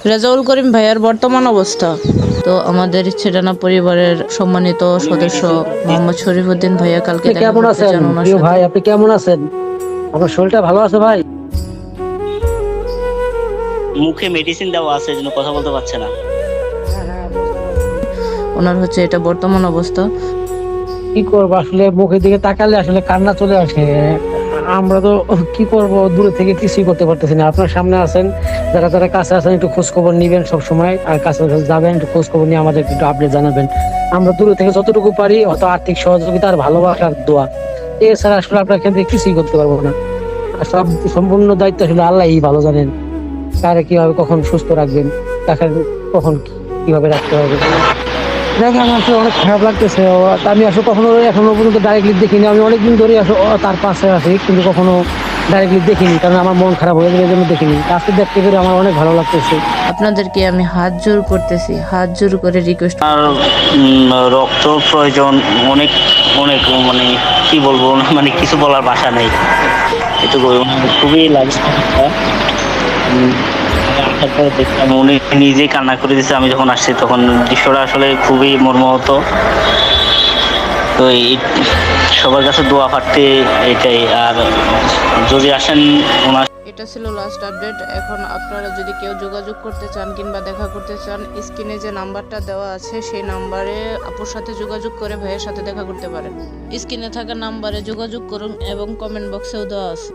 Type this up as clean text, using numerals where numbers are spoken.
রেজাউল করিম ভাইয়ার বর্তমান অবস্থা। তো আমাদের ইচ্ছেটানা পরিবারের সম্মানিত সদস্য মোহাম্মদ শরীফউদ্দিন ভাইয়া কালকে আপনি দেখা কেমন করতে আছেন চান ওনার প্রিয় সাথে। ভাই? আপনি কেমন আছেন? আপনার শরীরটা ভালো আছে ভাই? মুখে মেডিসিন দেওয়া আছে, এই জন্য কথা বলতে পারছে না। ওনার হচ্ছে এটা বর্তমান অবস্থা। কি করবো আসলে, মুখের দিকে তাকালে আসলে কান্না চলে আসে। আমরা তো কি করব, দূরে থেকে কিছুই করতে পারতেছি না। আপনার সামনে আছেন, যারা যারা কাছে আছেন একটু খোঁজ খবর নিবেন সব সময়, আর কাছে কাছে যাবেন, একটু খোঁজ খবর নিয়ে আমাদের একটু আপডেট জানাবেন। আমরা দূরে থেকে যতটুকু পারি অত আর্থিক সহযোগিতা আর ভালোবাসার দোয়া, এছাড়া আসলে আপনার ক্ষেত্রে কিছুই করতে পারবো না। আর সব সম্পূর্ণ দায়িত্ব আসলে আল্লাহই ভালো জানেন, কারে কিভাবে কখন সুস্থ রাখবেন, কাকে কখন কিভাবে রাখতে হবে। দেখে আমার আসলে অনেক খারাপ লাগতেছে। আমি আসলে কখনো এখনো পর্যন্ত ডাইরেক্টলি দেখিনি। আমি অনেকদিন ধরে আসলে তার পাশে আছি, কিন্তু কখনো ডাইরেক্টলি দেখিনি, কারণ আমার মন খারাপ হয়ে যাবে, এই জন্য দেখিনি। আজকে দেখতে পেরে আমার অনেক ভালো লাগতেছে। আপনাদেরকে আমি হাত জোর করতেছি, হাত জোর করে রিকোয়েস্ট। আর রক্ত প্রয়োজন অনেক অনেক, মানে কি বলবো, মানে কিছু বলার ভাষা নেই। এটুকু খুবই লাগে। আসার পরে দেখলাম উনি নিজেই কান্না করে দিচ্ছে। আমি যখন আসছি তখন দৃশ্যটা আসলে খুবই মর্মাহত। তো এই সবার কাছে দোয়া পাঠতে এটাই। আর যদি আসেন ওনার। এটা ছিল লাস্ট আপডেট। এখন আপনারা যদি কেউ যোগাযোগ করতে চান কিংবা দেখা করতে চান, স্ক্রিনে যে নাম্বারটা দেওয়া আছে সেই নাম্বারে আপুর সাথে যোগাযোগ করে ভাইয়ের সাথে দেখা করতে পারেন। স্ক্রিনে থাকা নাম্বারে যোগাযোগ করুন এবং কমেন্ট বক্সেও দেওয়া আছে।